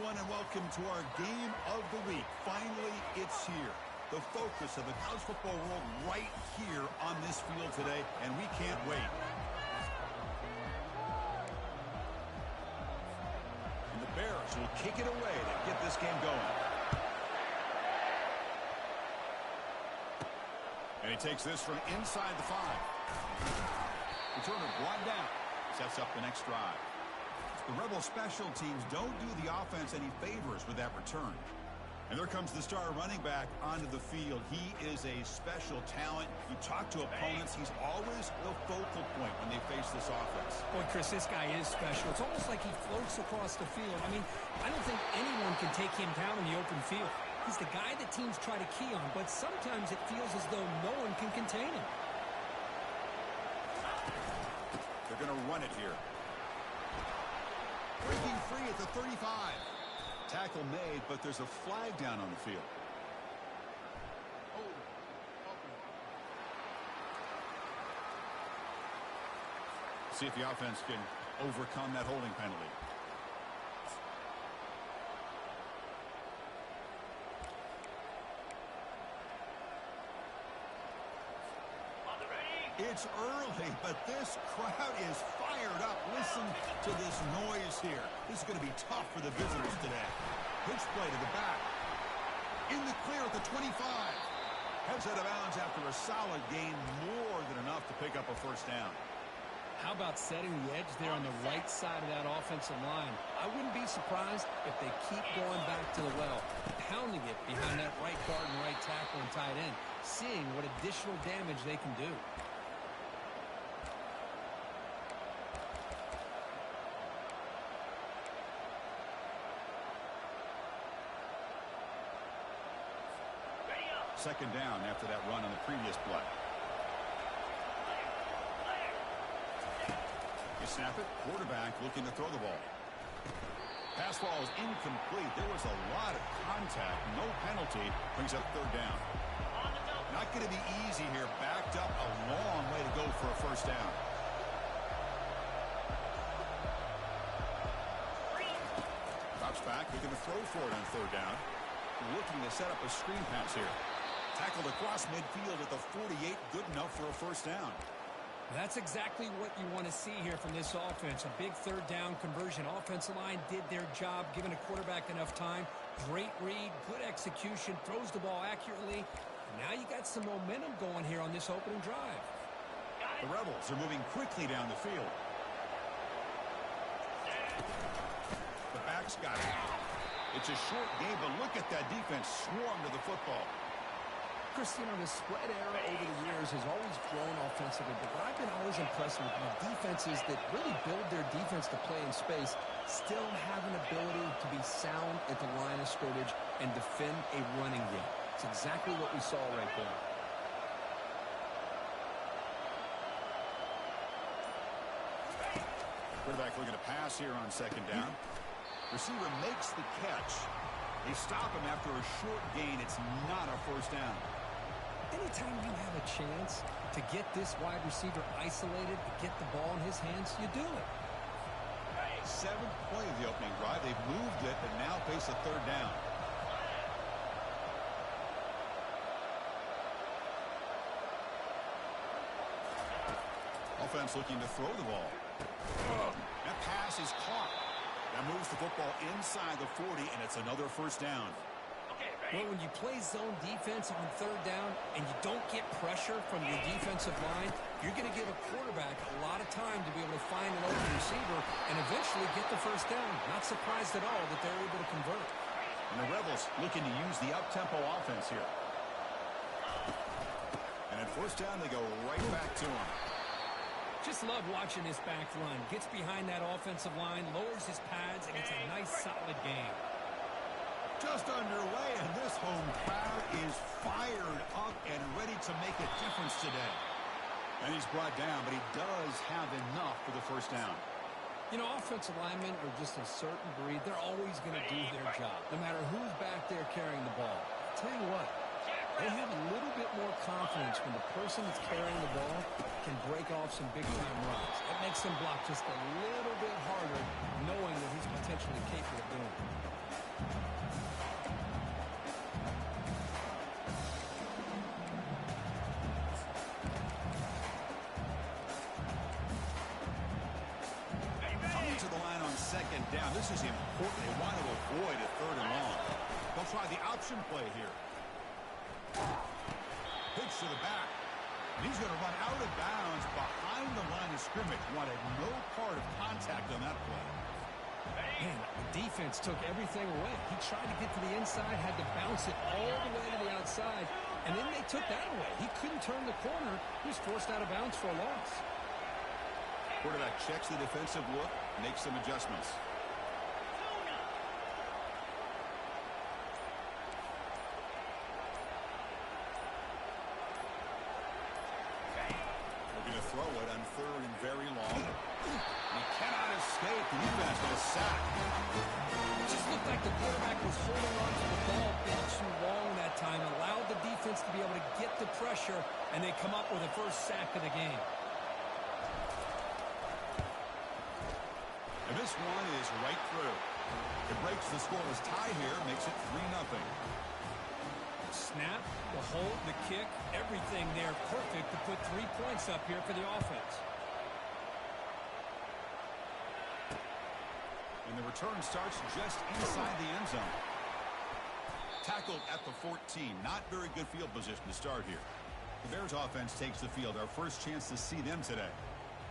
everyone, and welcome to our game of the week. Finally, it's here. The focus of the college football world right here on this field today, and we can't wait. And the Bears will kick it away to get this game going. And he takes this from inside the 5. Returner brought down. Sets up the next drive. The Rebel special teams don't do the offense any favors with that return. And there comes the star running back onto the field. He is a special talent. You talk to opponents, he's always the focal point when they face this offense. Boy, Chris, this guy is special. It's almost like he floats across the field. I mean, I don't think anyone can take him down in the open field. He's the guy that teams try to key on, but sometimes it feels as though no one can contain him. They're going to run it here. Breaking free at the 35. Tackle made, but there's a flag down on the field. See if the offense can overcome that holding penalty. It's early, but this crowd is fired up. Listen to this noise here. This is going to be tough for the visitors today. Pitch play to the back. In the clear at the 25. Heads out of bounds after a solid gain, more than enough to pick up a first down. How about setting the edge there on the right side of that offensive line? I wouldn't be surprised if they keep going back to the well, pounding it behind that right guard and right tackle and tight end, seeing what additional damage they can do. Second down after that run on the previous play. You snap it, quarterback looking to throw the ball. Pass ball is incomplete. There was a lot of contact, no penalty, brings up third down. Not going to be easy here, backed up a long way to go for a first down. Drops back, looking to throw for it on third down. Looking to set up a screen pass here. Tackled across midfield at the 48, good enough for a first down. That's exactly what you want to see here from this offense. A big third down conversion. Offensive line did their job, giving a quarterback enough time. Great read, good execution, throws the ball accurately. And now you got some momentum going here on this opening drive. The Rebels are moving quickly down the field. The back's got it. It's a short game, but look at that defense swarm to the football. Chris, you know, the spread era over the years has always grown offensively, but what I've been always impressed with defenses that really build their defense to play in space still have an ability to be sound at the line of scrimmage and defend a running game. It's exactly what we saw right there. Quarterback looking to pass here on second down. Receiver makes the catch. They stop him after a short gain. It's not a first down. Anytime you have a chance to get this wide receiver isolated, to get the ball in his hands, you do it. Seventh play of the opening drive. They've moved it, but now face a third down. Offense looking to throw the ball. That pass is caught. That moves the football inside the 40, and it's another first down. Well, when you play zone defense on third down and you don't get pressure from your defensive line, you're going to give a quarterback a lot of time to be able to find an open receiver and eventually get the first down. Not surprised at all that they're able to convert. And the Rebels looking to use the up-tempo offense here. And at first down, they go right back to him. Just love watching this back run. Gets behind that offensive line, lowers his pads, and it's a nice, solid game. Just underway, and this home crowd is fired up and ready to make a difference today. And he's brought down, but he does have enough for the first down. You know, offensive linemen are just a certain breed. They're always going to do their job, no matter who's back there carrying the ball. I'll tell you what, They have a little bit more confidence when the person that's carrying the ball can break off some big-time runs. It makes them block just a little bit harder, knowing that he's potentially capable of doing it. Coming to the line on second down. This is important. They want to avoid a third and long. They'll try the option play here. Pitch to the back. And he's going to run out of bounds behind the line of scrimmage. Wanted no part of contact on that play. Man, the defense took everything away. He tried to get to the inside, had to bounce it all the way to the outside, and then they took that away. He couldn't turn the corner. He was forced out of bounds for a loss. Quarterback checks the defensive look, makes some adjustments. Looking to throw it on third and very long. He cannot escape. The defense with a sack. It just looked like the quarterback was holding on to the ball a bit too long that time, allowed the defense to be able to get the pressure, and they come up with the first sack of the game. And this one is right through. It breaks the scoreless tie here, makes it 3-0. Snap, the hold, the kick, everything there perfect to put 3 points up here for the offense. And the return starts just inside the end zone. Tackled at the 14. Not very good field position to start here. The Bears offense takes the field. Our first chance to see them today.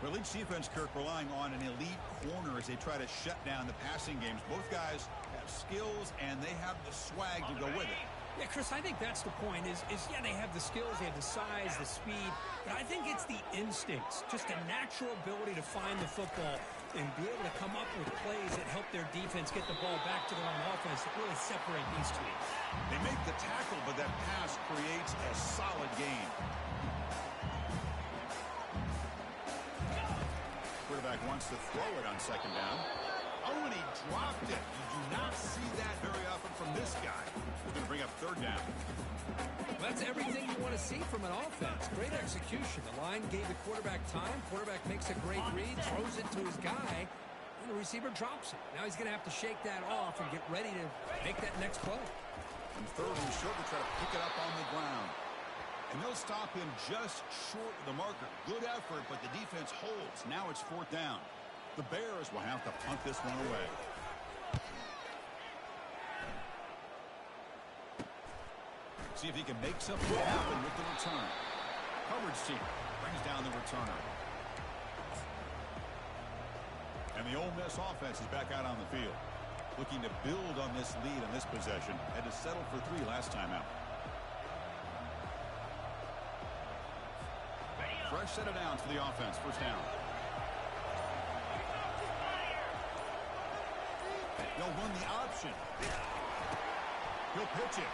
Well, each defense, Kirk, relying on an elite corner as they try to shut down the passing games. Both guys have skills, and they have the swag to go with it. Yeah, Chris, I think that's the point is yeah, they have the skills, they have the size, the speed, but I think it's the instincts, just a natural ability to find the football and be able to come up with plays that help their defense get the ball back to their own offense that really separate these two. They make the tackle, but that pass creates a solid gain. Quarterback wants to throw it on second down. Oh, and he dropped it. You do not see that very often from this guy. We're going to bring up third down. Well, that's everything you want to see from an offense. Great execution. The line gave the quarterback time. Quarterback makes a great read, throws it to his guy, and the receiver drops it. Now he's going to have to shake that off and get ready to make that next play. And third and short, to try to pick it up on the ground. And they'll stop him just short of the marker. Good effort, but the defense holds. Now it's fourth down. The Bears will have to punt this one away. See if he can make something happen with the return. Coverage team brings down the returner. And the Ole Miss offense is back out on the field. Looking to build on this lead on this possession. Had to settle for 3 last time out. Fresh set of downs for the offense. First down. They'll run the option. He'll pitch it.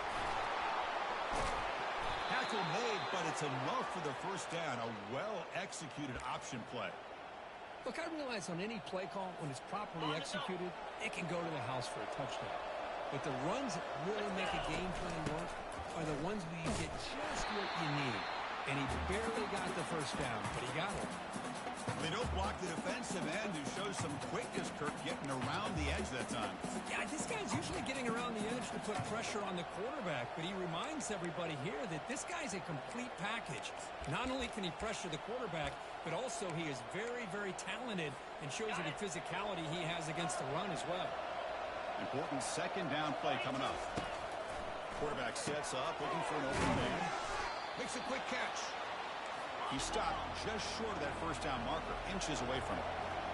Tackle made, but it's enough for the first down. A well-executed option play. Look, I realize on any play call, when it's properly executed, it can go to the house for a touchdown. But the runs that really make a game plan work are the ones where you get just what you need. And he barely got the first down, but he got it. They don't block the defensive end, who shows some quickness, Kirk, getting around the edge that time. Yeah, this guy's usually getting around the edge to put pressure on the quarterback, but he reminds everybody here that this guy's a complete package. Not only can he pressure the quarterback, but also he is very, very talented and shows you the physicality he has against the run as well. Important second down play coming up. Quarterback sets up, looking for an open man. Makes a quick catch. He stopped just short of that first down marker, inches away from it.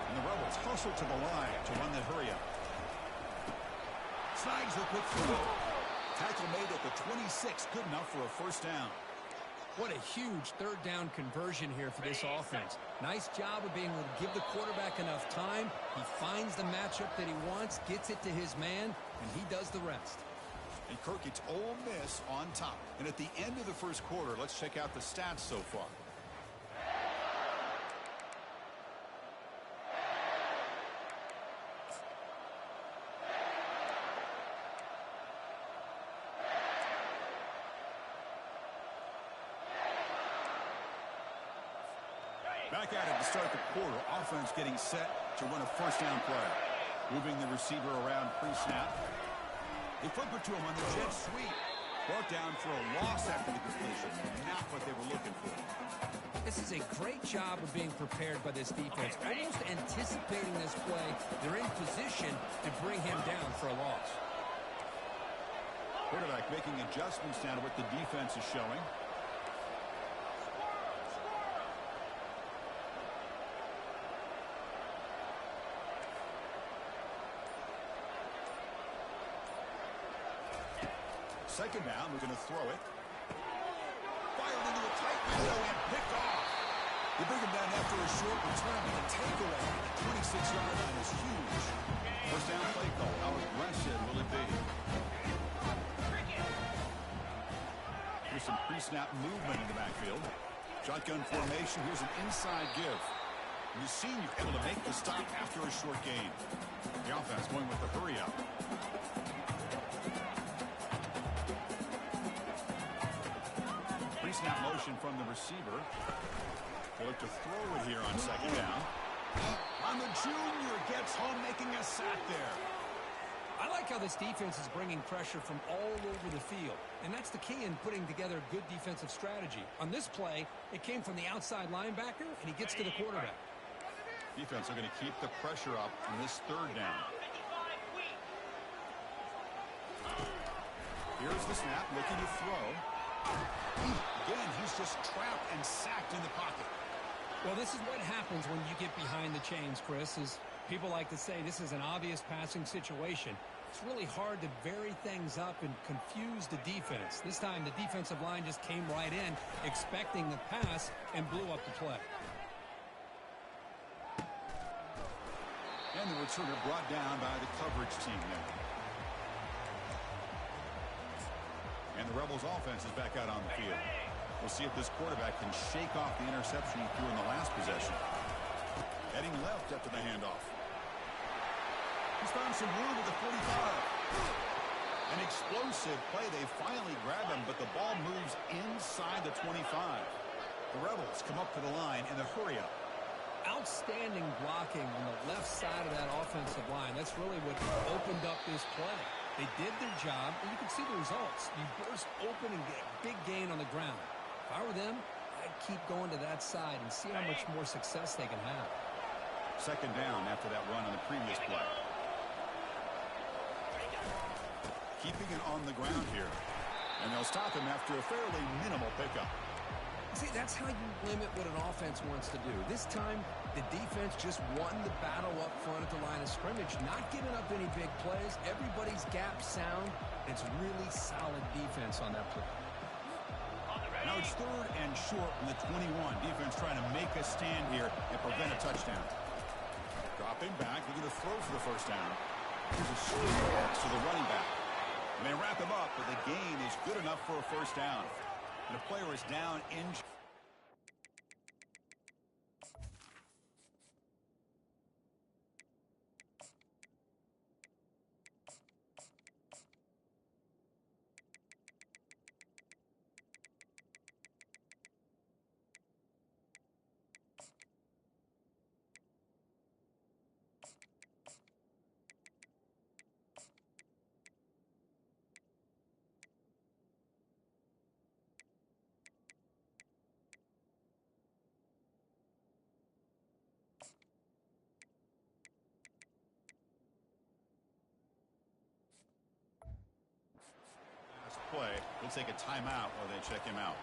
And the Rebels hustle to the line to run that hurry up. Snags the quick throw. Tackle made at the 26, good enough for a first down. What a huge third down conversion here for this offense. Nice job of being able to give the quarterback enough time. He finds the matchup that he wants, gets it to his man, and he does the rest. And Kirk, it's Ole Miss on top. And at the end of the first quarter, let's check out the stats so far. Back at it to start the quarter. Offense getting set to run a first down play. Moving the receiver around pre-snap. They flip it to him on the jet sweep. Brought down for a loss after the completion. Not what they were looking for. This is a great job of being prepared by this defense. Almost anticipating this play. They're in position to bring him down for a loss. Quarterback making adjustments now to what the defense is showing. Second down, we're going to throw it. Fired into a tight window and picked off. They bring him down after a short return, but the takeaway at the 26-yard line is huge. First down play call. How aggressive will it be? Here's some pre-snap movement in the backfield. Shotgun formation. Here's an inside give. And the senior able to make the stop after a short gain. The offense going with the hurry up. Pre-snap motion from the receiver. They look to throw it here on second down. And the junior gets home, making a sack there. I like how this defense is bringing pressure from all over the field. And that's the key in putting together a good defensive strategy. On this play, it came from the outside linebacker, and he gets to the quarterback. Defense are going to keep the pressure up in this third down. Here's the snap, looking to throw. Again, he's just trapped and sacked in the pocket. Well, this is what happens when you get behind the chains, Chris. Is people like to say this is an obvious passing situation. It's really hard to vary things up and confuse the defense. This time, the defensive line just came right in, expecting the pass, and blew up the play. And the returner brought down by the coverage team there. And the Rebels offense is back out on the field. We'll see if this quarterback can shake off the interception he threw in the last possession. Heading left after the handoff. He's found some room at the 45. An explosive play. They finally grab him, but the ball moves inside the 25. The Rebels come up to the line in the hurry-up. Outstanding blocking on the left side of that offensive line. That's really what opened up this play. They did their job, and you can see the results. You burst open and get a big gain on the ground. If I were them, I'd keep going to that side and see how much more success they can have. Second down after that run on the previous play. Keeping it on the ground here. And they'll stop him after a fairly minimal pickup. See, that's how you limit what an offense wants to do. This time, the defense just won the battle up front at the line of scrimmage, not giving up any big plays. Everybody's gap sound. It's really solid defense on that play. Now it's third and short from the 21. Defense trying to make a stand here and prevent a touchdown. Dropping back, looking to throw for the first down. Here's a swing pass to the running back. And they wrap him up, but the gain is good enough for a first down. And the player is down in. Play. We'll take a timeout while they check him out.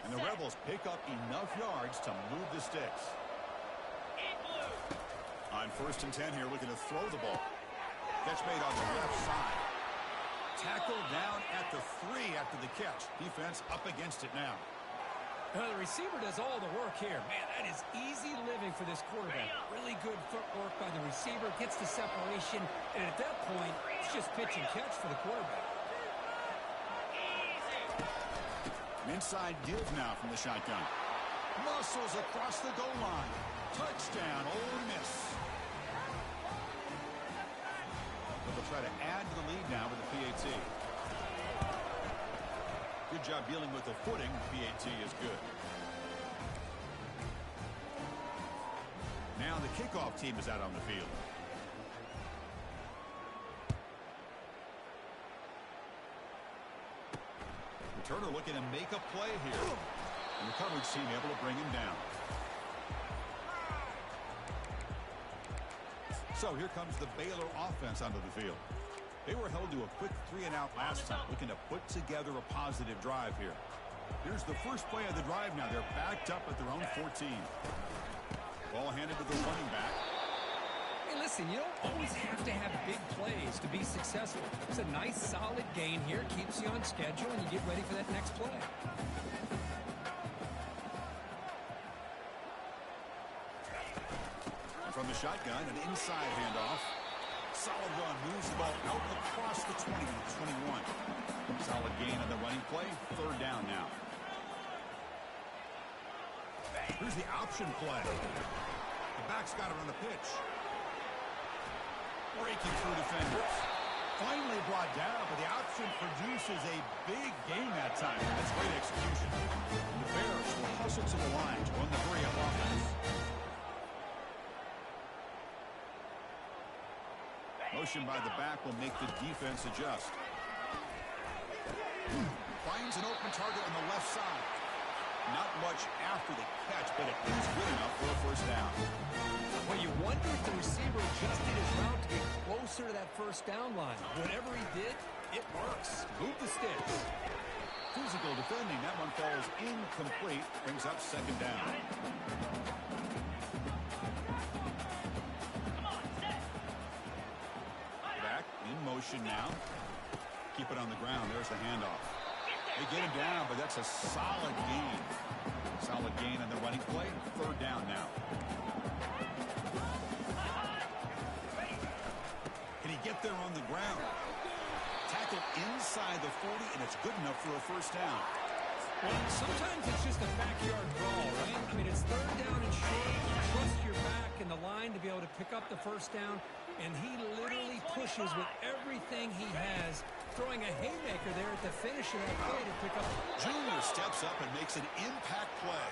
And the Rebels pick up enough yards to move the sticks. On first and 10 here, looking to throw the ball. Catch made on the left side. Tackled down at the 3 after the catch. Defense up against it now. The receiver does all the work here. Man, that is easy living for this quarterback. Really good footwork by the receiver. Gets the separation. And at that point, it's just pitch and catch for the quarterback. An inside give now from the shotgun. Muscles across the goal line. Touchdown, Ole Miss. They'll try to add to the lead now with the PAT. Good job dealing with the footing. PAT is good. Now the kickoff team is out on the field. Returner looking to make a play here. And the coverage team able to bring him down. So here comes the Baylor offense onto the field. They were held to a quick 3-and-out last time, looking to put together a positive drive here. Here's the first play of the drive now. They're backed up at their own 14. Ball handed to the running back. Hey, listen, you don't always have to have big plays to be successful. It's a nice, solid gain here. Keeps you on schedule, and you get ready for that next play. From the shotgun, an inside handoff. Solid run, moves the ball out across the 20 to 21. Solid gain on the running play. Third down now. Here's the option play. The back's got it on the pitch. Breaking through defenders. Finally brought down, but the option produces a big gain that time. That's great execution. The Bears will hustle to the line to run the hurry-up offense. Motion by the back will make the defense adjust. Finds an open target on the left side. Not much after the catch, but it is good enough for a first down. Well, you wonder if the receiver adjusted his route to get closer to that first down line. Whatever he did, it works. Move the sticks. Physical defending. That one falls incomplete. Brings up second down. Back in motion now. Keep it on the ground. There's the handoff. They get him down, but that's a solid gain. Solid gain on the running play. Third down now. Can he get there on the ground? Tackle inside the 40, and it's good enough for a first down. Well, sometimes it's just a backyard brawl, right? I mean, it's third down and short. You trust your back and the line to be able to pick up the first down, and he literally pushes with everything he has, throwing a haymaker there at the finish of that play to pick up. Junior steps up and makes an impact play.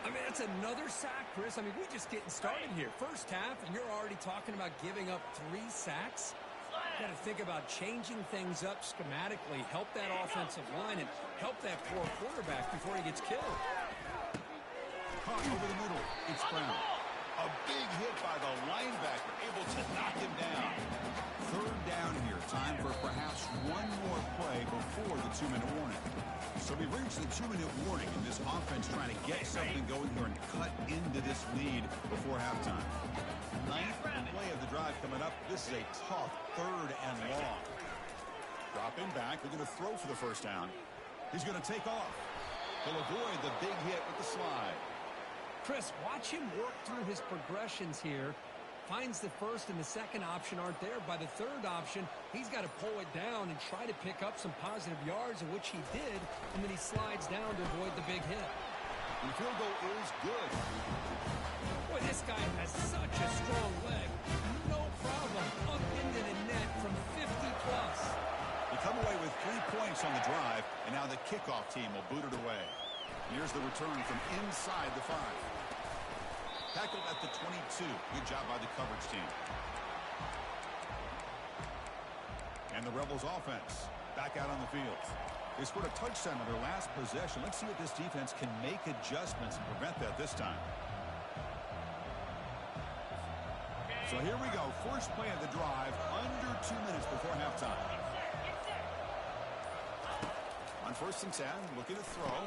I mean, that's another sack, Chris. I mean, we're just getting started here. First half, and you're already talking about giving up 3 sacks. Got to think about changing things up schematically, help that offensive line, and help that poor quarterback before he gets killed. Caught over the middle. It's Brown. A big hit by the linebacker, able to knock him down. Third down here. Time for perhaps one more play before the 2-minute warning. So we reach the 2-minute warning, and this offense trying to get something going here and cut into this lead before halftime. 9th play of the drive coming up. This is a tough third and long. Dropping back. They're going to throw for the first down. He's going to take off. He'll avoid the big hit with the slide. Chris, watch him work through his progressions here. Finds the first and the second option aren't there. By the third option, he's got to pull it down and try to pick up some positive yards, of which he did, and then he slides down to avoid the big hit. And the field goal is good. Boy, this guy has such a strong leg. No problem up into the net from 50-plus. They come away with 3 points on the drive, and now the kickoff team will boot it away. Here's the return from inside the 5. Tackled at the 22. Good job by the coverage team. And the Rebels offense back out on the field. They scored a touchdown on their last possession. Let's see if this defense can make adjustments and prevent that this time. So here we go. First play of the drive, under 2 minutes before halftime. On 1st and 10, looking to throw.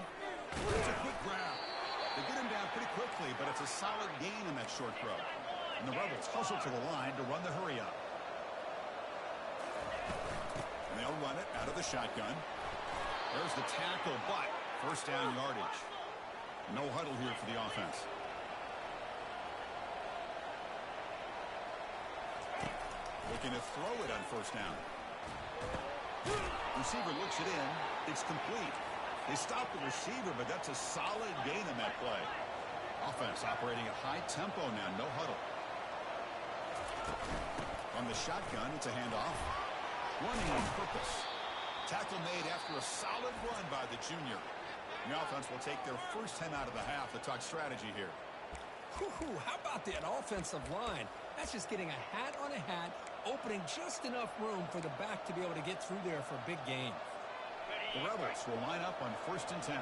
It's a quick grab. They get him down pretty quickly, but it's a solid gain in that short throw. And the Rebels hustle to the line to run the hurry-up. And they'll run it out of the shotgun. There's the tackle, but first down yardage. No huddle here for the offense. Looking to throw it on first down. Receiver looks it in. It's complete. They stop the receiver, but that's a solid gain in that play. Offense operating at high tempo now, no huddle. On the shotgun, it's a handoff. Running on purpose. Tackle made after a solid run by the junior. The offense will take their first 10 out of the half to talk strategy here. Whew, how about that offensive line? That's just getting a hat on a hat, opening just enough room for the back to be able to get through there for a big gain. The Rebels will line up on 1st and 10.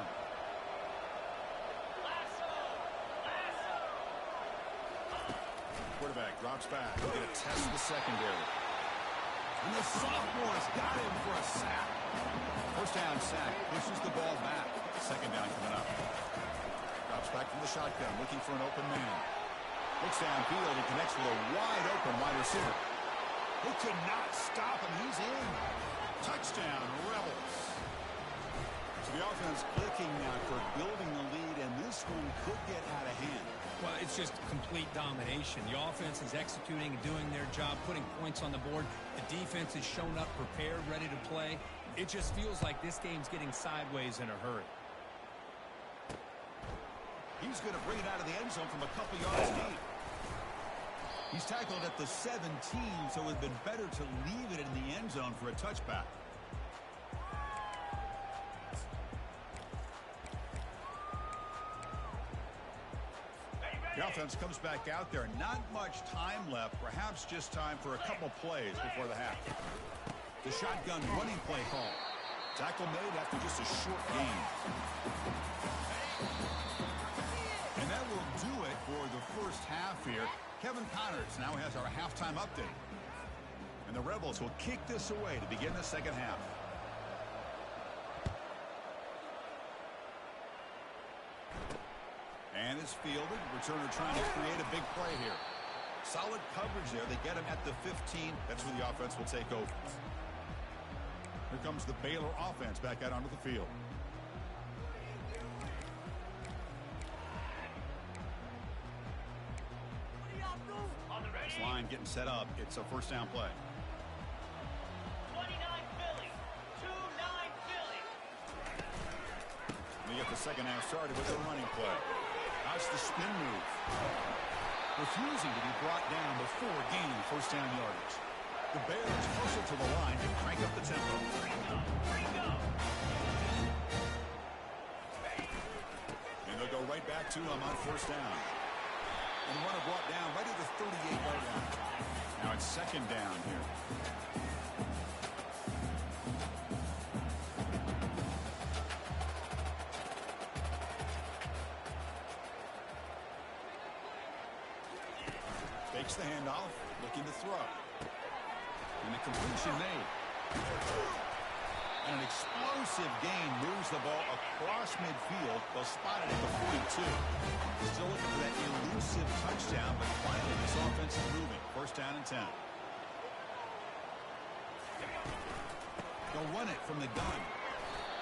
Quarterback drops back. They're going to test the secondary. And the sophomore's got him for a sack. First down sack. Pushes the ball back. Second down coming up. Drops back from the shotgun, looking for an open man. Looks downfield and connects with a wide open wide receiver. He could not stop him. He's in. Touchdown, Rebels. So the offense clicking now for building the lead, and this one could get out of hand. Well, it's just complete domination. The offense is executing and doing their job, putting points on the board. The defense has shown up, prepared, ready to play. It just feels like this game's getting sideways in a hurry. He's going to bring it out of the end zone from a couple yards deep. He's tackled at the 17, so it would have been better to leave it in the end zone for a touchback. The offense comes back out there. Not much time left. Perhaps just time for a couple plays before the half. The shotgun running play call. Tackle made after just a short gain. And that will do it for the first half here. Kevin Connors now has our halftime update. And the Rebels will kick this away to begin the second half. And it's fielded. Returner trying to create a big play here. Solid coverage there. They get him at the 15. That's where the offense will take over. Here comes the Baylor offense back out onto the field. This line getting set up. It's a first down play. 29 Philly. 2-9 Philly. We get the second half started with a running play. How's the spin move? Refusing to be brought down before gaining first down yardage. The Bears hustle to the line to crank up the tempo. And they'll go right back to him on first down. And the runner brought down right at the 38-yard line. Now it's second down here. Fakes the handoff, looking to throw. And the completion made. And an explosive gain moves the ball across midfield. They'll spot it at the 42. Still looking for that elusive touchdown, but finally this offense is moving. First down and 10. They'll run it from the gun.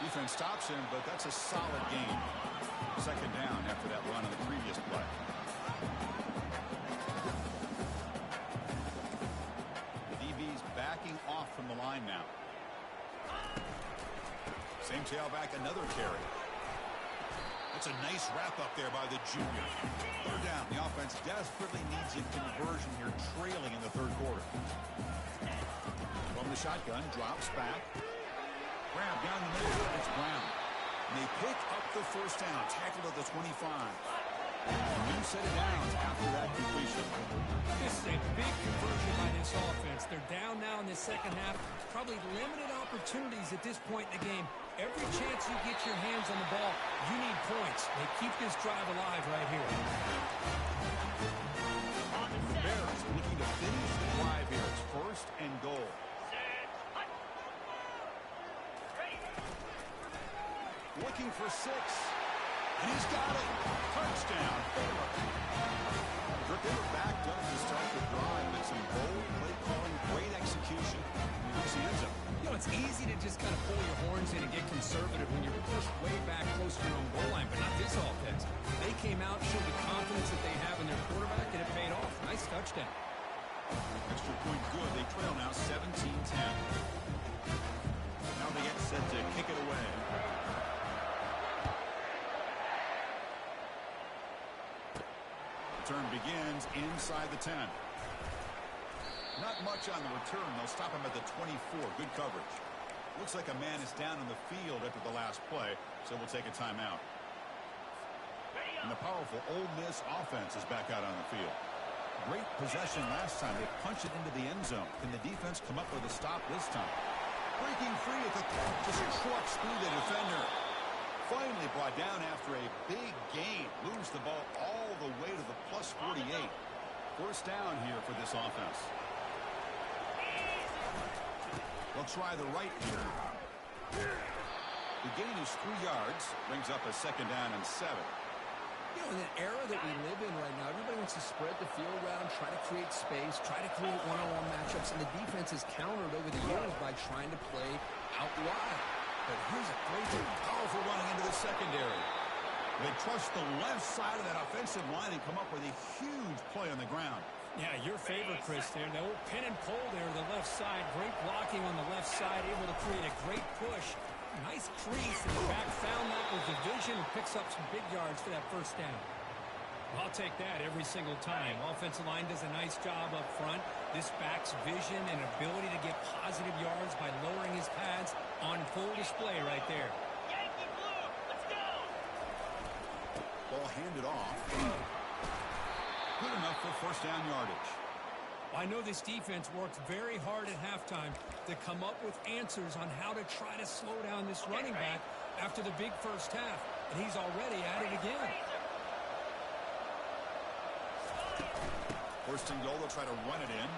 Defense stops him, but that's a solid gain. Second down after that run on the previous play. Backing off from the line now. Same tailback, another carry. That's a nice wrap up there by the junior. Third down. The offense desperately needs a conversion here, trailing in the third quarter. From the shotgun, drops back. Grab down the middle. It's Brown. And they pick up the first down, tackled at the 25. A new set of downs after that completion. This is a big conversion by this offense. They're down now in the second half. Probably limited opportunities at this point in the game. Every chance you get your hands on the ball, you need points. They keep this drive alive right here. The Bears looking to finish the drive here. It's first and goal. Looking for 6. And he's got it. Touchdown, Baylor. They were backed up to start the drive, but some bold play calling, great execution. Here's the end zone. You know, it's easy to just kind of pull your horns in and get conservative when you're pushed way back close to your own goal line, but not this offense. They came out, showed the confidence that they have in their quarterback, and it paid off. Nice touchdown. Extra point good. They trail now 17-10. Now they get set to kick it away. Turn begins inside the 10. Not much on the return. They'll stop him at the 24. Good coverage. Looks like a man is down on the field after the last play, so we'll take a timeout. And the powerful Ole Miss offense is back out on the field. Great possession last time. They punched it into the end zone. Can the defense come up with a stop this time? Breaking free at the just trucks through the defender. Finally brought down after a big gain. Moves the ball all the way to the plus 48. First down here for this offense. They'll try the right here. The gain is 3 yards. Brings up a second down and 7. You know, in the era that we live in right now, everybody wants to spread the field around, try to create space, try to create one-on-one matchups, and the defense has countered over the years by trying to play out wide. But here's a great, powerful running into the secondary. They trust the left side of that offensive line and come up with a huge play on the ground. Yeah, your favorite, Chris, there. The old pin and pull there to the left side. Great blocking on the left side, able to create a great push. Nice crease, and the back found that with the vision and picks up some big yards for that first down. I'll take that every single time. Offensive line does a nice job up front. This back's vision and ability to get positive yards by lowering his pads on full display right there. Yankee blue, let's go! Ball handed off. Good enough for first down yardage. I know this defense worked very hard at halftime to come up with answers on how to try to slow down this running back after the big first half, and he's already at it again. First and goal, they'll try to run it in.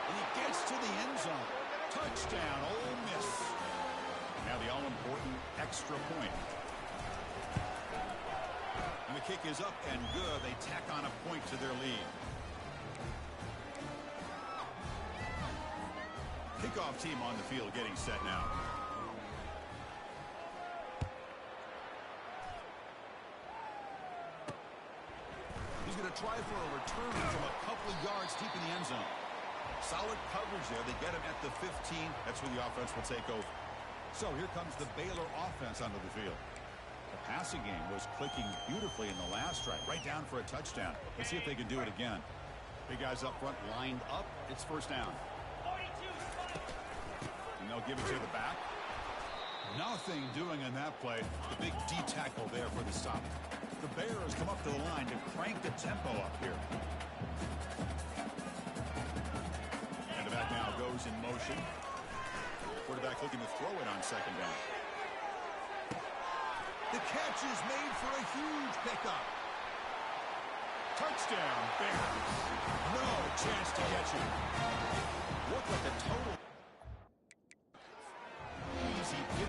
And he gets to the end zone. Touchdown, Ole Miss. Now the all-important extra point. And the kick is up and good. They tack on a point to their lead. Kickoff team on the field getting set now. He's going to try for a return from a couple of yards deep in the end zone. Solid coverage there. They get him at the 15. That's where the offense will take over. So here comes the Baylor offense onto the field. The passing game was clicking beautifully in the last drive. Right down for a touchdown. Let's see if they can do it again. Big guys up front lined up. It's first down. And they'll give it to the back. Nothing doing in that play. The big D tackle there for the stop. The Bears come up to the line to crank the tempo up here. And the back now goes in motion. Quarterback looking to throw it on second down. The catch is made for a huge pickup. Touchdown, Bears. No chance to catch it. Looked like a total easy pick.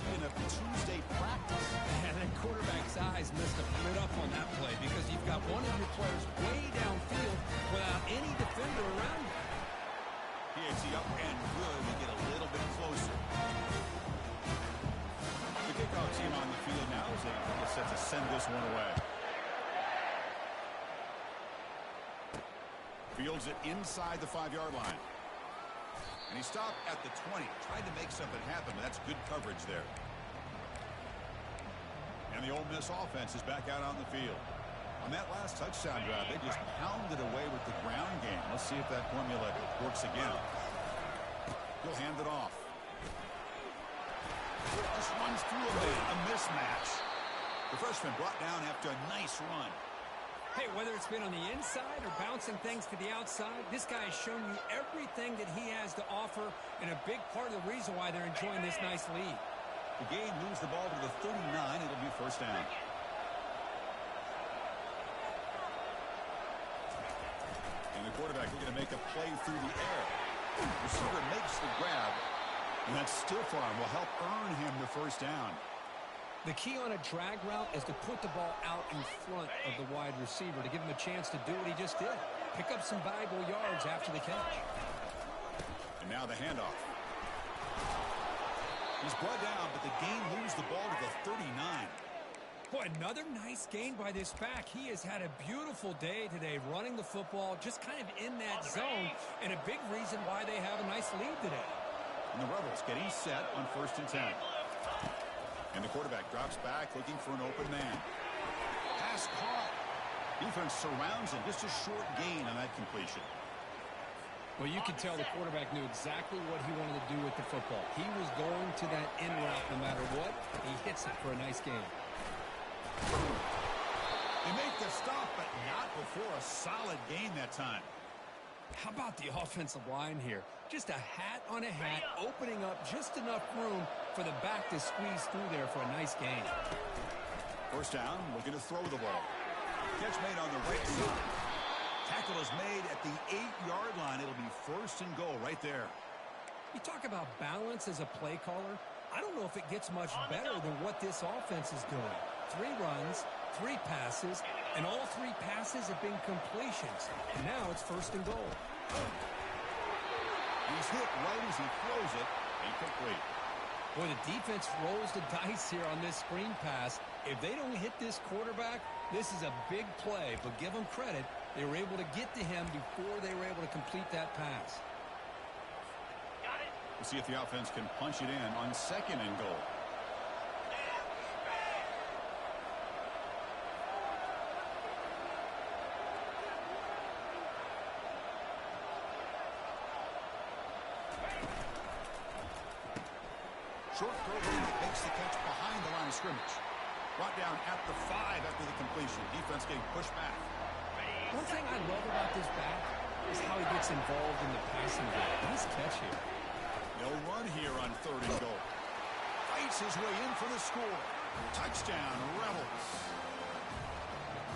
In a Tuesday practice. And that quarterback's eyes must have lit up on that play because you've got one of your players way downfield without any defender around him. He Is he up and good to get a little bit closer? The kickoff team on the field now is set to send this one away. Fields it inside the 5-yard line. And he stopped at the 20. Tried to make something happen, but that's good coverage there. And the Ole Miss offense is back out on the field. On that last touchdown drive, they just pounded away with the ground game. Let's see if that formula works again. He'll hand it off. Just runs through a mismatch. The freshman brought down after a nice run. Hey, whether it's been on the inside or bouncing things to the outside, this guy has shown you everything that he has to offer, and a big part of the reason why they're enjoying this nice lead. The game moves the ball to the 39. It'll be first down. And the quarterback looking to make a play through the air. Receiver makes the grab, and that stiff arm will help earn him the first down. The key on a drag route is to put the ball out in front of the wide receiver to give him a chance to do what he just did. Pick up some valuable yards after the catch. And now the handoff. He's brought down, but the game moves the ball to the 39. Boy, another nice gain by this back. He has had a beautiful day today running the football, just kind of in that zone, and a big reason why they have a nice lead today. And the Rebels getting set on 1st and 10. And the quarterback drops back looking for an open man. Pass caught. Defense surrounds him. Just a short gain on that completion. Well, you could tell the quarterback knew exactly what he wanted to do with the football. He was going to that in route no matter what. He hits it for a nice gain. They make the stop, but not before a solid gain that time. How about the offensive line here? Just a hat on a hat, opening up just enough room for the back to squeeze through there for a nice gain. First down, looking to throw the ball. Catch made on the right side. Tackle is made at the 8-yard line. It'll be 1st and goal right there. You talk about balance as a play caller. I don't know if it gets much better than what this offense is doing. 3 runs, 3 passes, and all 3 passes have been completions. And now it's 1st and goal. He's hit right as he throws it. Incomplete. Boy, the defense rolls the dice here on this screen pass. If they don't hit this quarterback, this is a big play. But give them credit. They were able to get to him before they were able to complete that pass. We'll see if the offense can punch it in on 2nd and goal. Short program makes the catch behind the line of scrimmage. Brought down at the 5 after the completion. Defense getting pushed back. One thing I love about this back is how he gets involved in the passing game. Nice catch here. They'll run here on 3rd and goal. Fights his way in for the score. Touchdown, Rebels.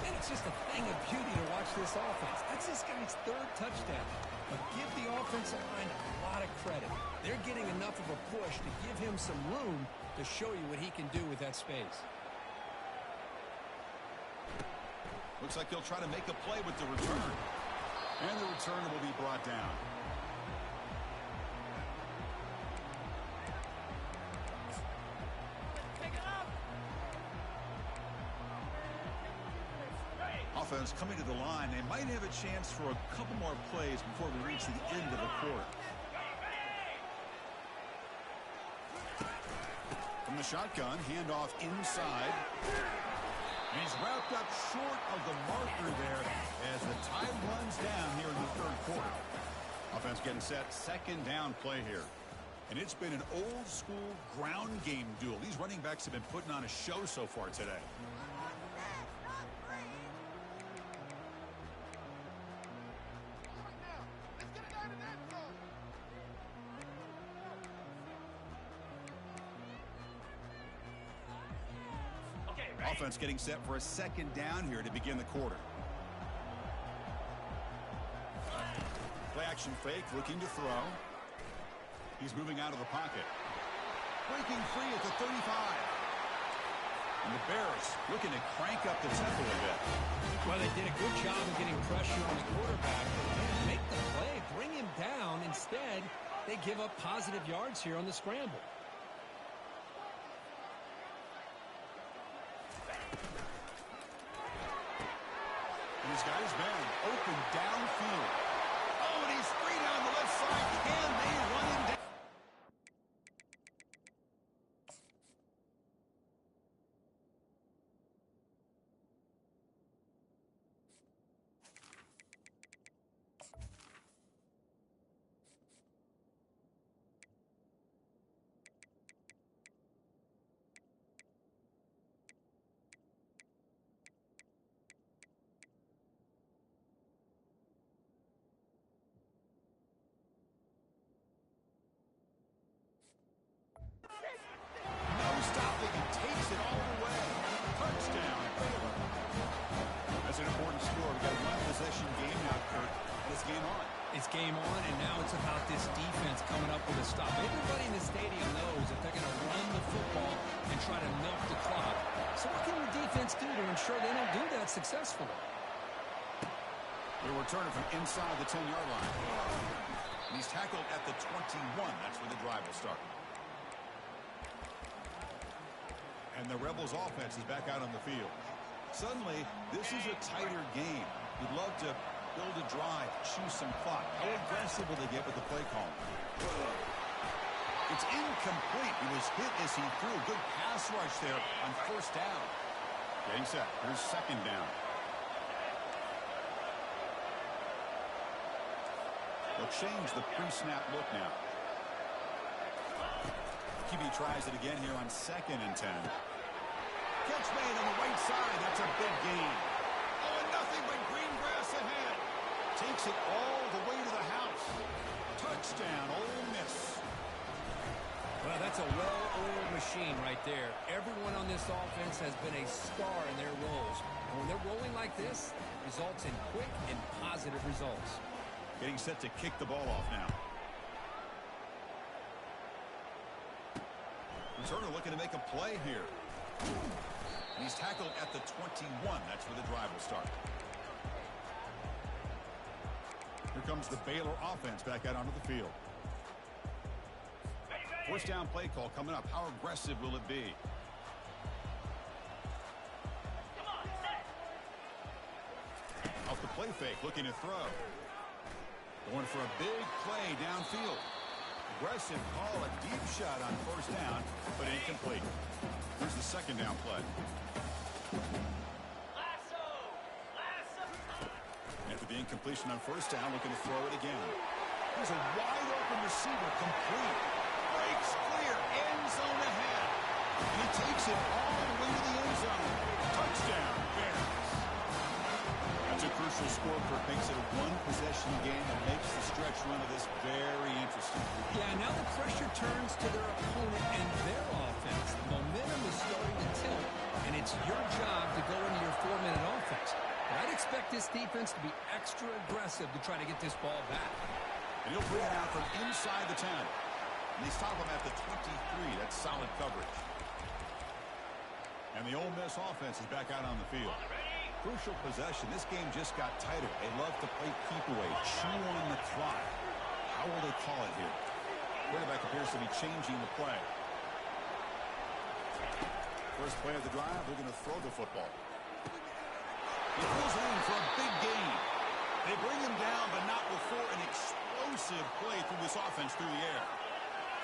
And it's just a thing of beauty to watch this offense. That's this guy's 3rd touchdown. But give the offensive line a lot of credit. They're getting enough of a push to give him some room to show you what he can do with that space. Looks like he'll try to make a play with the return. And the return will be brought down. Offense coming to the line. They might have a chance for a couple more plays before we reach the end of the quarter. From the shotgun, handoff inside. And he's wrapped up short of the marker there as the time runs down here in the 3rd quarter. Offense getting set, 2nd down play here. And it's been an old-school ground game duel. These running backs have been putting on a show so far today. Offense getting set for a 2nd down here to begin the quarter. Play action fake, looking to throw. He's moving out of the pocket. Breaking free at the 35. And the Bears looking to crank up the tempo a bit. Well, they did a good job of getting pressure on the quarterback. But they didn't make the play, bring him down. Instead, they give up positive yards here on the scramble. He's got his man open downfield. Oh, and he's free down the left side. Can they run him down? No stopping and takes it all the way. Touchdown, Baylor. That's an important score. We've got a one-possession game now, Kurt. And it's game on. It's game on, and now it's about this defense coming up with a stop. Everybody in the stadium knows that they're going to run the football and try to milk the clock. So what can your defense do to ensure they don't do that successfully? They're returning from inside the 10-yard line. And he's tackled at the 21. That's where the drive will start. And the Rebels offense is back out on the field. Suddenly, this is a tighter game. You'd love to build a drive, choose some clock. How aggressive will they get with the play call? It's incomplete. He was hit as he threw. Good pass rush there on first down. Getting set. Here's second down. They'll change the pre-snap look now. QB tries it again here on 2nd and 10. Catch made on the right side. That's a big gain. Oh, and nothing but green grass ahead. Takes it all the way to the house. Touchdown, Ole Miss. Well, that's a well-oiled machine right there. Everyone on this offense has been a star in their roles. And when they're rolling like this, results in quick and positive results. Getting set to kick the ball off now. Returner looking to make a play here. And he's tackled at the 21. That's where the drive will start. Here comes the Baylor offense back out onto the field. First down play call coming up. How aggressive will it be? Off the play fake, looking to throw. Going for a big play downfield. Aggressive call, a deep shot on first down, but incomplete. Here's the second down play. After the incompletion on first down, looking to throw it again. Here's a wide open receiver, complete. Breaks clear, end zone ahead. And he takes it all the way to the end zone. Touchdown, Bears. That's a crucial score. Makes it a one-possession game that makes the stretch run of this very interesting. Yeah, now the pressure turns to their opponent and their offense. The momentum is starting to tilt, and it's your job to go into your 4-minute offense. But I'd expect this defense to be extra aggressive to try to get this ball back. And he'll bring it out from inside the 10. And they stop him at the 23. That's solid coverage. And the Ole Miss offense is back out on the field. Crucial possession. This game just got tighter. They love to play keep away, chew on the clock. How will they call it here? Quarterback appears to be changing the play. First play of the drive, they're going to throw the football. He pulls it in for a big gain. They bring him down, but not before an explosive play through this offense through the air.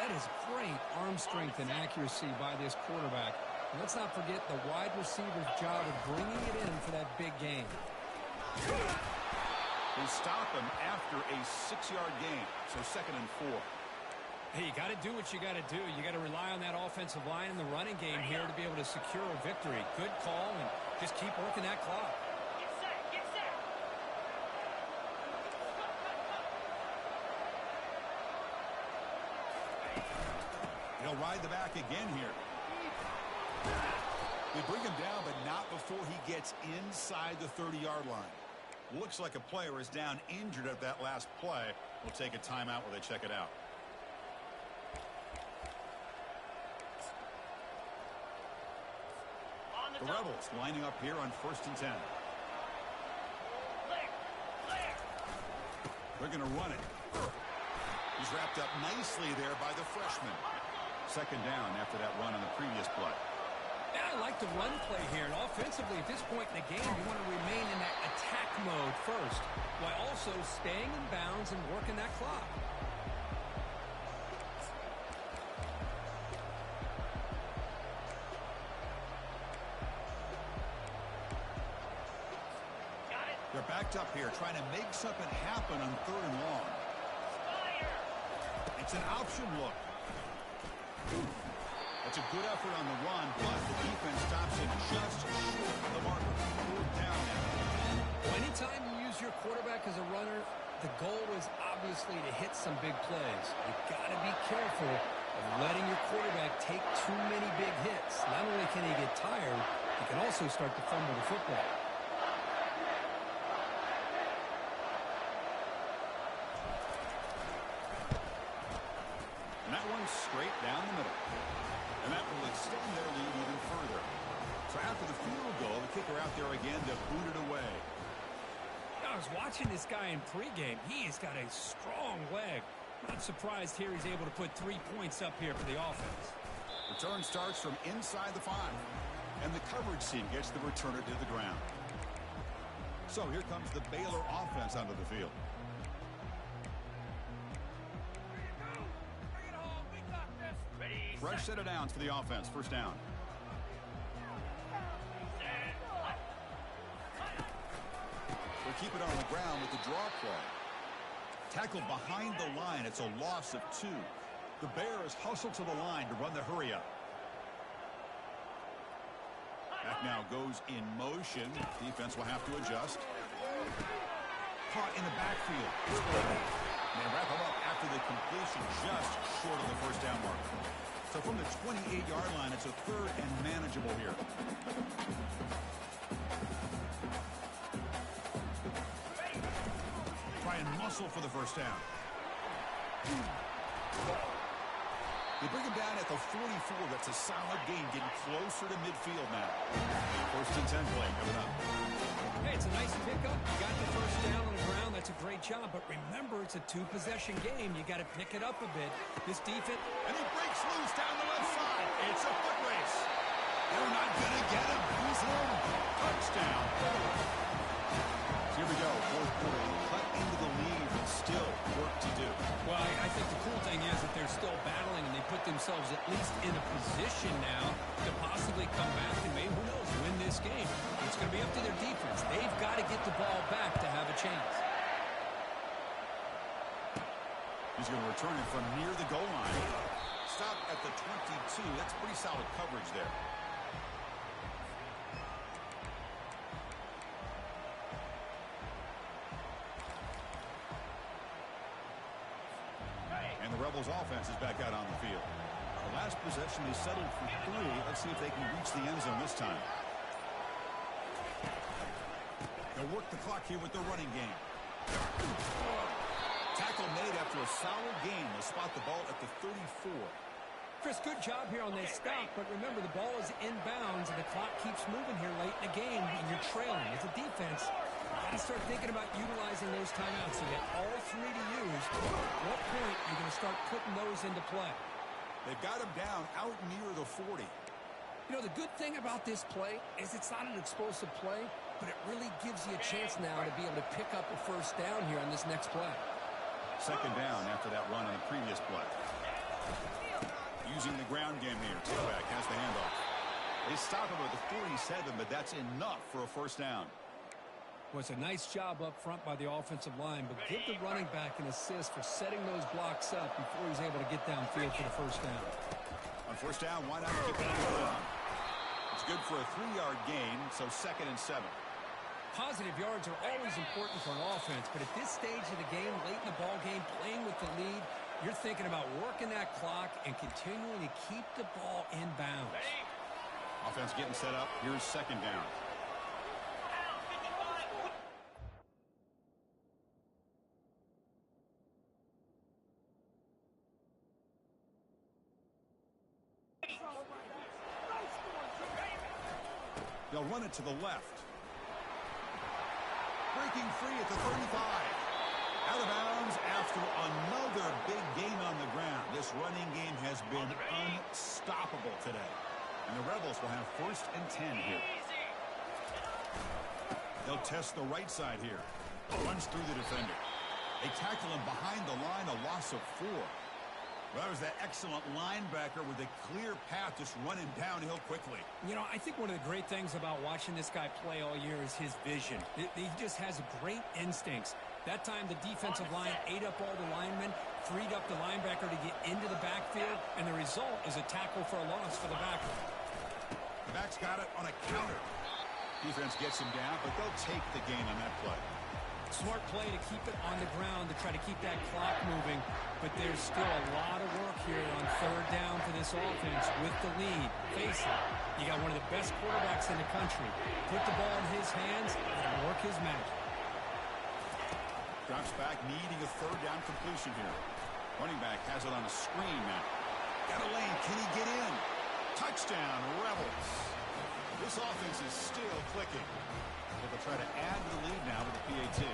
That is great arm strength and accuracy by this quarterback. And let's not forget the wide receiver's job of bringing it in for that big game. They stop him after a 6-yard gain, so 2nd and 4. Hey, you got to do what you got to do. You got to rely on that offensive line in the running game here to be able to secure a victory. Good call, and just keep working that clock. Get set, get set. He'll ride the back again here. They bring him down, but not before he gets inside the 30-yard line. Looks like a player is down injured at that last play. We'll take a timeout while they check it out. The Rebels lining up here on 1st and 10. They're going to run it. He's wrapped up nicely there by the freshman. 2nd down after that run on the previous play. Yeah, I like the run play here. And offensively, at this point in the game, you want to remain in that attack mode first, while also staying in bounds and working that clock. They're backed up here, trying to make something happen on 3rd and long. It's an option look. That's a good effort on the run, but the defense stops it just short of the marker. 4th down now. Well, anytime you use your quarterback as a runner, the goal is obviously to hit some big plays. You've got to be careful of letting your quarterback take too many big hits. Not only can he get tired, he can also start to fumble the football. Straight down the middle. And that will extend their lead even further. So after the field goal, the kicker out there again to boot it away. I was watching this guy in pregame. He's got a strong leg. Not surprised here he's able to put 3 points up here for the offense. Return starts from inside the 5. And the coverage team gets the returner to the ground. So here comes the Baylor offense onto the field. Fresh set of downs for the offense. 1st down. They'll keep it on the ground with the draw play. Tackled behind the line. It's a loss of 2. The Bears hustle to the line to run the hurry up. Back now goes in motion. Defense will have to adjust. Caught in the backfield. And they wrap him up after the completion just short of the 1st down mark. So from the 28-yard line, it's a 3rd and manageable here. Try and muscle for the 1st down. They bring him down at the 44. That's a solid gain, getting closer to midfield now. 1st and 10 play coming up. Hey, it's a nice pickup. You got the 1st down on the ground. That's a great job. But remember, it's a 2-possession game. You got to pick it up a bit. This defense. And he breaks loose down the left side. It's a foot race. They're not going to get him. He's in. Touchdown. So here we go. 4th quarter. Cut into the lead, but still work to do. Well, I think the cool thing is that they're still battling, and they put themselves at least in a position now to possibly come back and maybe, who knows, win this game. It's going to be up to their defense. They've got to get the ball back to have a chance. He's going to return it from near the goal line. Stop at the 22. That's pretty solid coverage there. And the Rebels offense is back out on the field. The last possession, they settled for 3. Let's see if they can reach the end zone this time. They'll work the clock here with the running game. Tackle made after a solid gain. They'll spot the ball at the 34. Chris, good job here on that stop, but remember, the ball is inbounds, and the clock keeps moving here late in the game, and you're trailing. As a defense, you got to start thinking about utilizing those timeouts. You get all 3 to use. At what point are you going to start putting those into play? They've got him down out near the 40. You know, the good thing about this play is it's not an explosive play, but it really gives you a chance now to be able to pick up a 1st down here on this next play. 2nd down after that run on the previous play. Using the ground game here. Tailback has the handoff. They stop him at the 47, but that's enough for a 1st down. Well, it's a nice job up front by the offensive line, but give the running back an assist for setting those blocks up before he's able to get downfield for the 1st down. On 1st down, why not keep it on the ground? It's good for a 3-yard gain, so 2nd and 7. Positive yards are always important for an offense, but at this stage of the game, late in the ball game, playing with the lead, you're thinking about working that clock and continuing to keep the ball in bounds. Offense getting set up. Here's 2nd down. They'll run it to the left. Breaking free at the 35. Out of bounds after another big gain on the ground. This running game has been unstoppable today. And the Rebels will have 1st and 10 here. They'll test the right side here. Runs through the defender. They tackle him behind the line, a loss of 4. Well, that was that excellent linebacker with a clear path just running downhill quickly. You know, I think one of the great things about watching this guy play all year is his vision. He just has great instincts. That time the defensive line ate up all the linemen, freed up the linebacker to get into the backfield, and the result is a tackle for a loss for the backer. The back's got it on a counter. Defense gets him down, but they'll take the gain on that play. Smart play to keep it on the ground to try to keep that clock moving, but there's still a lot of work here on 3rd down for this offense with the lead. Face it, you got one of the best quarterbacks in the country. Put the ball in his hands and work his magic. Drops back, needing a 3rd down completion here. Running back has it on a screen now. Got a lane. Can he get in? Touchdown, Rebels. This offense is still clicking. They'll try to add to the lead now with the PAT.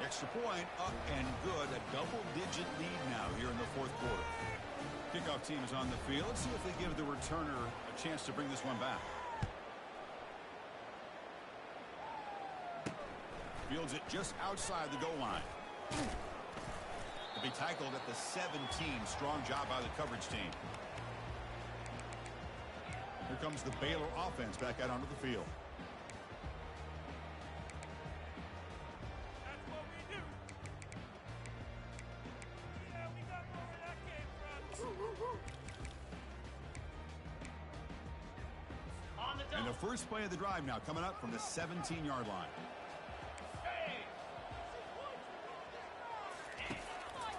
Extra point up and good. A double-digit lead now here in the 4th quarter. Kickoff team is on the field. Let's see if they give the returner a chance to bring this one back. Fields it just outside the goal line. To be tackled at the 17. Strong job by the coverage team. Here comes the Baylor offense back out onto the field. That's what we do. Yeah, we got more where that came from. On the And double. the first play of the drive now coming up from the 17-yard line.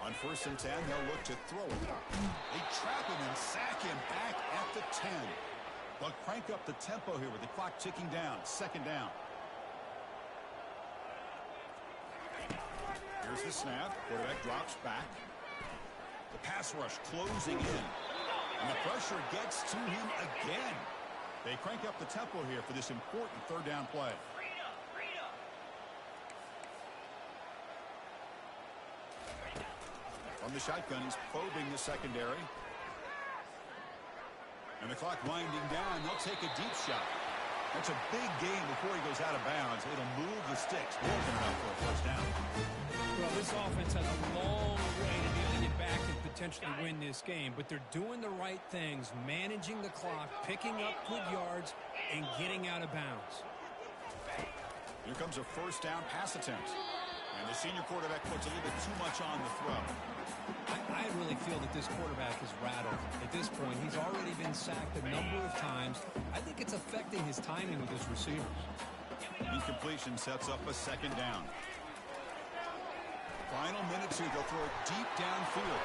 On 1st and 10, they'll look to throw it. They trap him and sack him back at the 10. They'll crank up the tempo here with the clock ticking down. 2nd down. Here's the snap. Quarterback drops back. The pass rush closing in. And the pressure gets to him again. They crank up the tempo here for this important 3rd down play. From the shotgun, he's probing the secondary. And the clock winding down. They'll take a deep shot. That's a big gain before he goes out of bounds. It'll move the sticks. More than enough for a 1st down. Well, this offense has a long way to be able to get back and potentially win this game, but they're doing the right things, managing the clock, picking up good yards, and getting out of bounds. Here comes a 1st down pass attempt. And the senior quarterback puts a little bit too much on the throw. I really feel that this quarterback is rattled. At this point, he's already been sacked a number of times. I think it's affecting his timing with his receivers. Incompletion sets up a 2nd down. Final minutes here. They'll throw it deep downfield.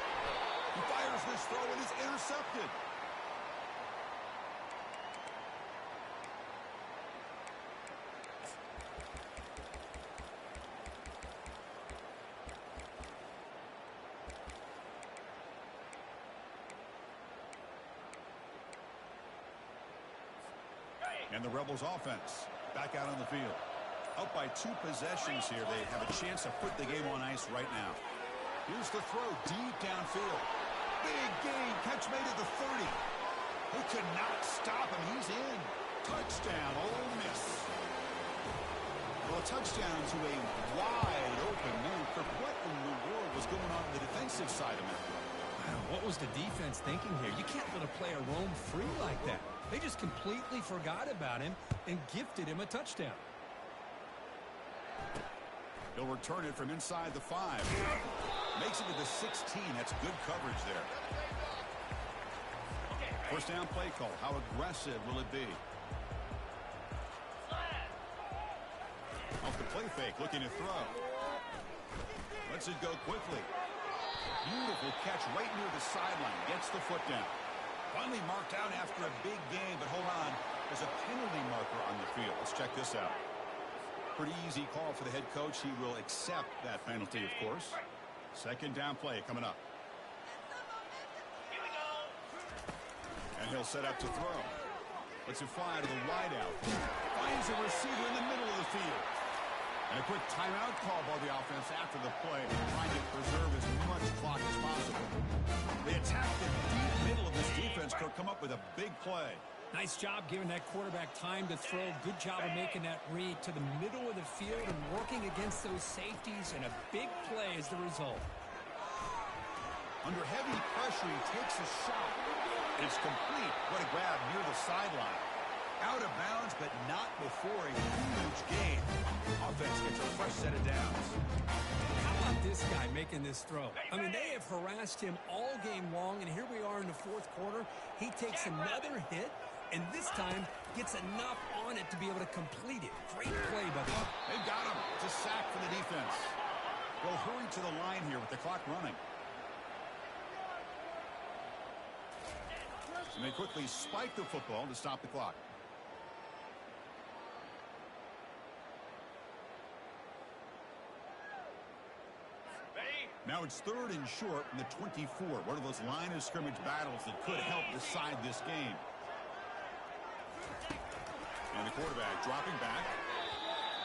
He fires this throw and is intercepted. And the Rebels offense back out on the field. Up by 2 possessions here. They have a chance to put the game on ice right now. Here's the throw deep downfield. Big gain. Catch made at the 30. They could not stop him. He's in. Touchdown, Ole Miss. Well, a touchdown to a wide open man. What in the world was going on the defensive side of it? What was the defense thinking here? You can't let a player roam free like that. They just completely forgot about him and gifted him a touchdown. He'll return it from inside the 5. Makes it to the 16. That's good coverage there. 1st down play call. How aggressive will it be? Off the play fake, looking to throw. Lets it go quickly. Beautiful catch right near the sideline. Gets the foot down. Finally marked out after a big game, but hold on. There's a penalty marker on the field. Let's check this out. Pretty easy call for the head coach. He will accept that penalty, of course. 2nd down play coming up. Here we go. And he'll set up to throw. Lets it fly to the wideout. Finds a receiver in the middle of the field. And a quick timeout call by the offense after the play, trying to preserve as much clock as possible. They attack the deep middle of this defense, Kirk, come up with a big play. Nice job giving that quarterback time to throw. Good job of making that read to the middle of the field and working against those safeties, and a big play is the result. Under heavy pressure, he takes a shot. It's complete. What a grab near the sideline. Out of bounds, but not before a huge gain. Offense gets a fresh set of downs. How about this guy making this throw? I mean, they have harassed him all game long, and here we are in the fourth quarter. He takes another hit, and this time gets enough on it to be able to complete it. Great play by the... They've got him. It's a sack for the defense. They'll hurry to the line here with the clock running. And they quickly spike the football to stop the clock. Now it's 3rd and short from the 24. One of those line of scrimmage battles that could help decide this game. And the quarterback dropping back.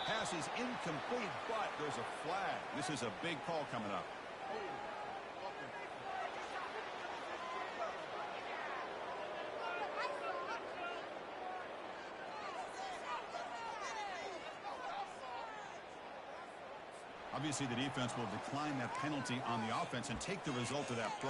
Pass is incomplete, but there's a flag. This is a big call coming up. Obviously, the defense will decline that penalty on the offense and take the result of that play.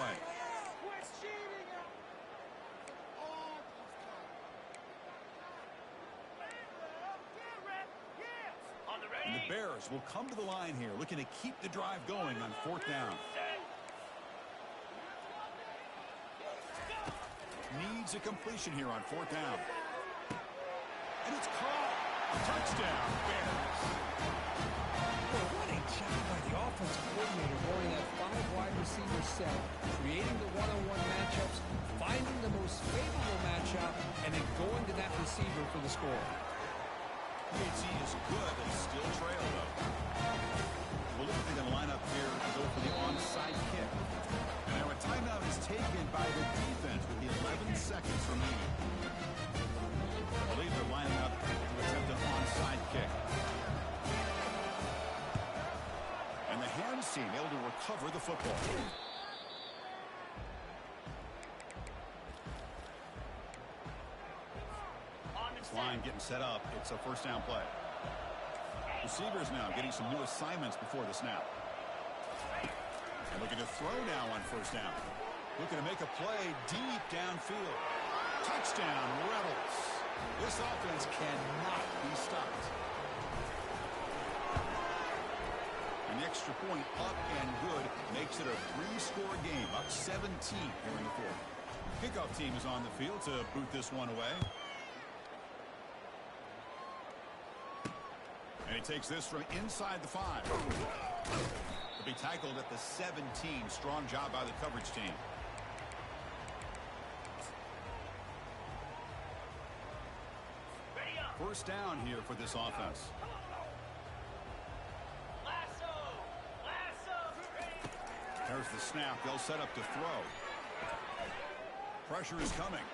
And the Bears will come to the line here, looking to keep the drive going on 4th down. Needs a completion here on 4th down. And it's caught. Touchdown, Bears. Well, what a job by the offensive coordinator running that 5 wide receiver set, creating the one-on-one matchups, finding the most favorable matchup, and then going to that receiver for the score. PAT is good. They still trail, though. Well, look, they're going to line up here to go for the onside kick. And now a timeout is taken by the defense with the 11 seconds remaining. I believe they're lining up to attempt an onside kick. And the hands team able to recover the football. Line getting set up. It's a 1st down play. Receivers now getting some new assignments before the snap. And looking to throw now on 1st down. Looking to make a play deep downfield. Touchdown, Rebels. This offense cannot be stopped. An extra point up and good makes it a 3-score game, up 17 here in the 4th. Kickoff team is on the field to boot this one away. And he takes this from inside the 5. He'll be tackled at the 17. Strong job by the coverage team. First down here for this offense. There's the snap. They'll set up to throw. Pressure is coming.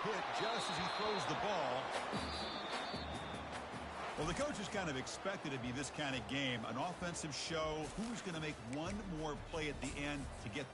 Hit just as he throws the ball. Well, the coaches kind of expected it to be this kind of game, an offensive show. Who's going to make one more play at the end to get